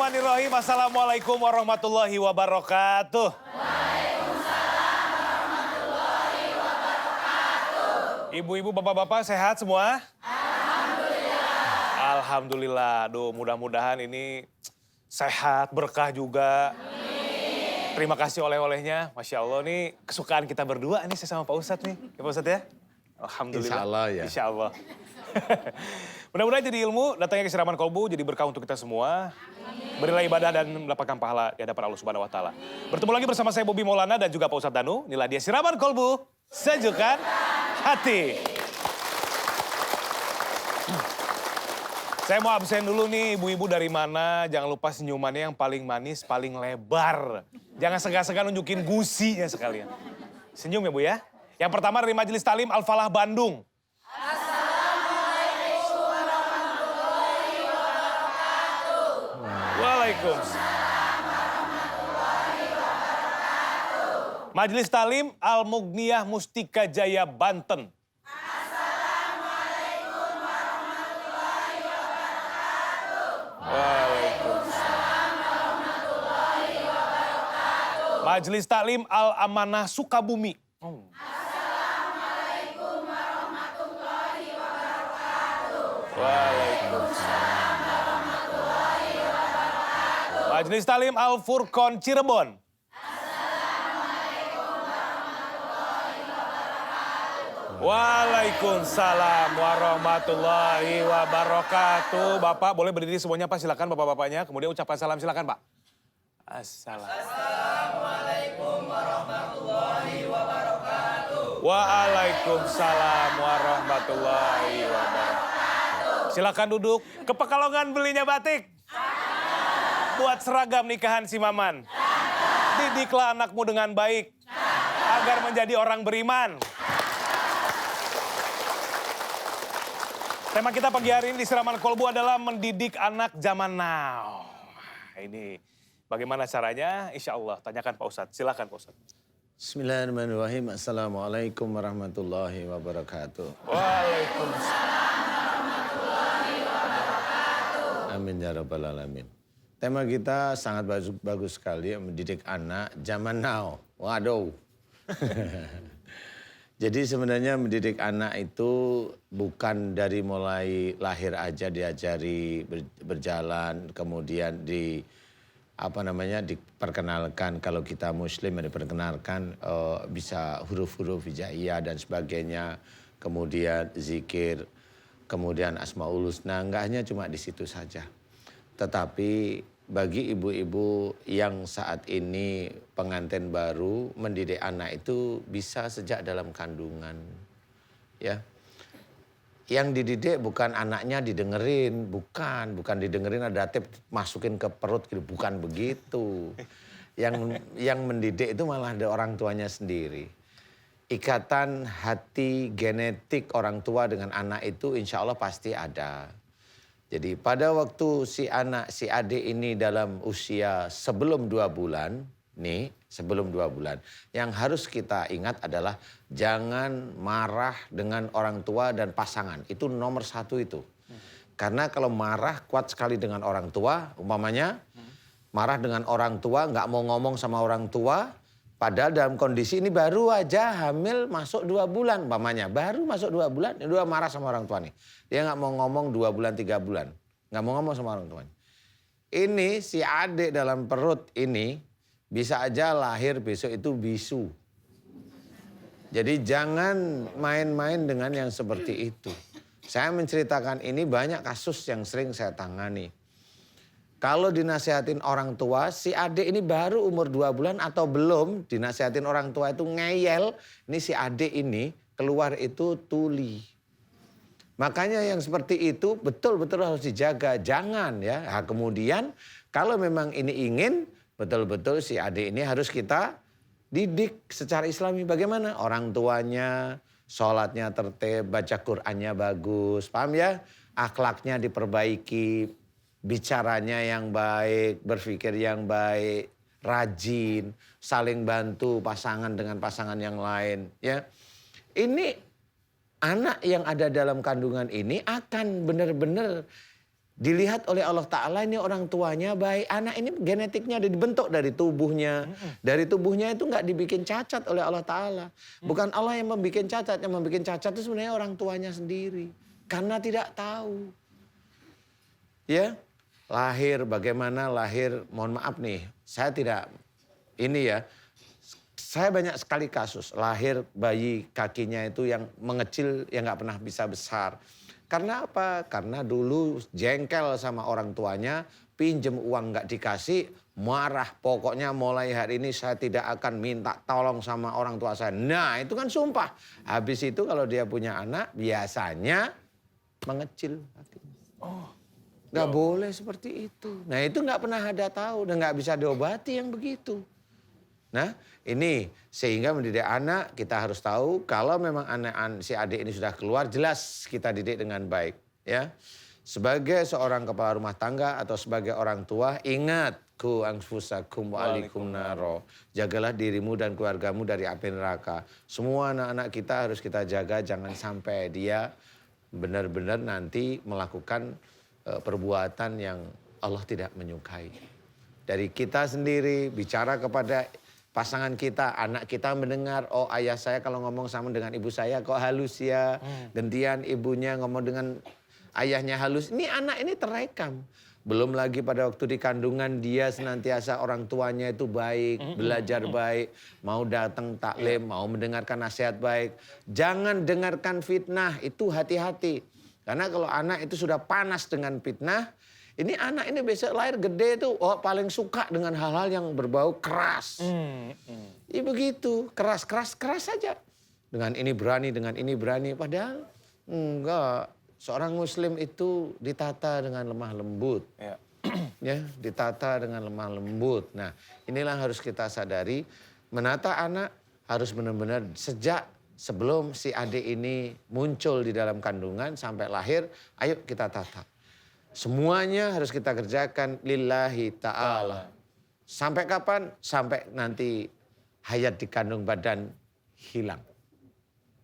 Bismillahirrahmanirrahim. Assalamualaikum warahmatullahi wabarakatuh. Ibu-ibu, bapak-bapak sehat semua? Alhamdulillah. Alhamdulillah. Aduh, mudah-mudahan ini sehat, berkah juga. Terima kasih oleh-olehnya. Masya Allah, nih kesukaan kita berdua nih saya sama Pak Ustadz nih. Ya Pak Ustadz ya? Alhamdulillah. Insya Allah ya. Insya Allah. Mudah-mudahan jadi ilmu, datangnya kesiraman kolbu, jadi berkah untuk kita semua. Berilah ibadah dan mendapatkan pahala di hadapan Allah Subhanahu wa Ta'ala. Bertemu lagi bersama saya Bobi Maulana dan juga Pak Ustadz Danu. Inilah dia siraman kolbu, sejukkan hati. Saya mau absen dulu nih, ibu-ibu dari mana, jangan lupa senyumannya yang paling manis, paling lebar. Jangan segan-segan nunjukin gusinya sekalian. Senyum ya Bu ya. Yang pertama dari Majelis Talim Al-Falah Bandung. Assalamualaikum warahmatullahi wabarakatuh. Waalaikumsalam warahmatullahi wabarakatuh. Majelis Talim Al-Mughniyah Mustika Jaya Banten. Assalamualaikum warahmatullahi wabarakatuh. Waalaikumsalam warahmatullahi wabarakatuh. Majelis Talim Al-Amanah Sukabumi. Assalamualaikum warahmatullahi wabarakatuh. Waalaikumsalam warahmatullahi wabarakatuh. Majelis Talim Al-Furqon Cirebon. Assalamualaikum warahmatullahi wabarakatuh. Waalaikumsalam warahmatullahi wabarakatuh. Bapak boleh berdiri semuanya Pak, silakan bapak-bapaknya. Kemudian ucapkan salam, silakan Pak. Assalamualaikum warahmatullahi wabarakatuh. Waalaikumsalam warahmatullahi wabarakatuh. Silakan duduk. Ke Pekalongan belinya batik. Buat seragam nikahan si Maman. Didiklah anakmu dengan baik. Agar menjadi orang beriman. Tema kita pagi hari ini di Siraman Kolbu adalah mendidik anak zaman now. Ini bagaimana caranya? Insya Allah. Tanyakan Pak Ustadz. Silakan Pak Ustadz. Bismillahirrahmanirrahim. Assalamualaikum warahmatullahi wabarakatuh. Waalaikumsalam. Amin ya rabbal alamin. Tema kita sangat bagus sekali, mendidik anak zaman now. Waduh. Jadi sebenarnya mendidik anak itu bukan dari mulai lahir aja diajari berjalan, kemudian diperkenalkan kalau kita muslim diperkenalkan bisa huruf-huruf hijaiyah dan sebagainya, kemudian zikir, kemudian asmaul husna, enggak hanya cuma di situ saja. Tetapi bagi ibu-ibu yang saat ini pengantin baru, mendidik anak itu bisa sejak dalam kandungan. Ya. Yang dididik bukan anaknya didengerin, bukan didengerin ada tip masukin ke perut gitu, bukan begitu. Yang mendidik itu malah ada orang tuanya sendiri. Ikatan hati genetik orang tua dengan anak itu insya Allah pasti ada. Jadi pada waktu si adik ini dalam usia sebelum 2 bulan, yang harus kita ingat adalah jangan marah dengan orang tua dan pasangan. Itu nomor 1 itu. Karena kalau marah kuat sekali dengan orang tua, umpamanya marah dengan orang tua, nggak mau ngomong sama orang tua, padahal dalam kondisi ini baru aja hamil masuk 2 bulan, umpamanya. Baru masuk 2 bulan, dia udah marah sama orang tua nih. Dia nggak mau ngomong 2 bulan, 3 bulan. Nggak mau ngomong sama orang tuanya. Ini si adik dalam perut ini bisa aja lahir besok itu bisu. Jadi jangan main-main dengan yang seperti itu. Saya menceritakan ini banyak kasus yang sering saya tangani. Kalau dinasihatin orang tua, si adik ini baru umur 2 bulan atau belum, dinasihatin orang tua itu ngeyel, ini si adik ini keluar itu tuli. Makanya yang seperti itu betul-betul harus dijaga, jangan ya. Nah, kemudian kalau memang ini ingin, betul-betul si adik ini harus kita didik secara islami. Bagaimana? Orang tuanya, sholatnya tertib, baca Qur'annya bagus, paham ya? Akhlaknya diperbaiki, bicaranya yang baik, berpikir yang baik, rajin, saling bantu pasangan dengan pasangan yang lain. Ya, ini anak yang ada dalam kandungan ini akan benar-benar dilihat oleh Allah Ta'ala ini orang tuanya baik. Anak ini genetiknya ada dibentuk dari tubuhnya. Dari tubuhnya itu nggak dibikin cacat oleh Allah Ta'ala. Bukan Allah yang membuat cacat. Yang membuat cacat itu sebenarnya orang tuanya sendiri. Karena tidak tahu. Ya, lahir bagaimana lahir. Mohon maaf nih, saya tidak, ini ya. Saya banyak sekali kasus lahir bayi kakinya itu yang mengecil yang nggak pernah bisa besar. Karena apa? Karena dulu jengkel sama orang tuanya, pinjem uang nggak dikasih, marah. Pokoknya mulai hari ini saya tidak akan minta tolong sama orang tua saya. Nah itu kan sumpah. Habis itu kalau dia punya anak biasanya mengecil. Oh. Nggak boleh seperti itu. Nah itu nggak pernah ada tahu dan nggak bisa diobati yang begitu. Nah ini sehingga mendidik anak kita harus tahu kalau memang si adik ini sudah keluar jelas kita didik dengan baik ya. Sebagai seorang kepala rumah tangga atau sebagai orang tua ingat ku anfusakum wa alikum naro. Jagalah dirimu dan keluargamu dari api neraka. Semua anak-anak kita harus kita jaga jangan sampai dia benar-benar nanti melakukan perbuatan yang Allah tidak menyukai. Dari kita sendiri bicara kepada pasangan kita, anak kita mendengar, oh ayah saya kalau ngomong sama dengan ibu saya kok halus ya. Gantian ibunya ngomong dengan ayahnya halus. Ini anak ini terekam. Belum lagi pada waktu di kandungan dia senantiasa orang tuanya itu baik, belajar baik, mau datang taklim, mau mendengarkan nasihat baik. Jangan dengarkan fitnah, itu hati-hati. Karena kalau anak itu sudah panas dengan fitnah, ini anak ini besok lahir gede tuh paling suka dengan hal-hal yang berbau keras. Ya begitu, keras saja. Dengan ini berani. Padahal enggak. Seorang muslim itu ditata dengan lemah lembut. Ya. Ya, ditata dengan lemah lembut. Nah inilah harus kita sadari. Menata anak harus benar-benar sejak sebelum si adik ini muncul di dalam kandungan sampai lahir. Ayo kita tata. Semuanya harus kita kerjakan lillahi ta'ala. Sampai kapan? Sampai nanti hayat di kandung badan hilang.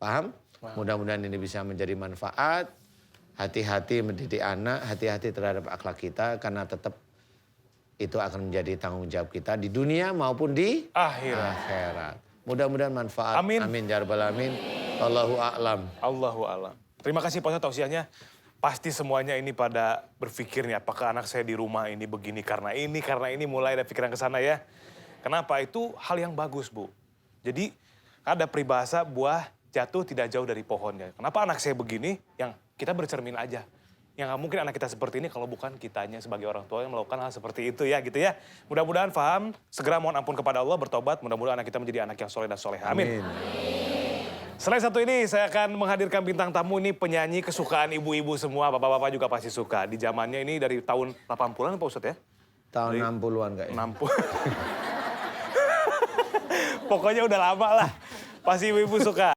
Paham? Mudah-mudahan ini bisa menjadi manfaat. Hati-hati mendidik anak, hati-hati terhadap akhlak kita. Karena tetap itu akan menjadi tanggung jawab kita di dunia maupun di akhirat. Mudah-mudahan manfaat. Amin. Amin. Ya Rabbal Alamin. Allahu a'lam. Allahu a'lam. Terima kasih Pak Ustadz tausiahnya. Pasti semuanya ini pada berpikir nih, apakah anak saya di rumah ini begini karena ini mulai ada pikiran ke sana ya. Kenapa? Itu hal yang bagus, Bu. Jadi ada peribahasa buah jatuh tidak jauh dari pohonnya. Kenapa anak saya begini? Yang kita bercermin aja. Yang nggak mungkin anak kita seperti ini kalau bukan kitanya sebagai orang tua yang melakukan hal seperti itu ya gitu ya. Mudah-mudahan paham, segera mohon ampun kepada Allah, bertobat. Mudah-mudahan anak kita menjadi anak yang soleh dan soleh. Amin. Selain satu ini, saya akan menghadirkan bintang tamu ini penyanyi kesukaan ibu-ibu semua. Bapak-bapak juga pasti suka. Di zamannya ini dari tahun 80-an Pak Ustadz ya? Tahun 60-an kayaknya. 60. Pokoknya udah lama lah. Pasti ibu-ibu suka.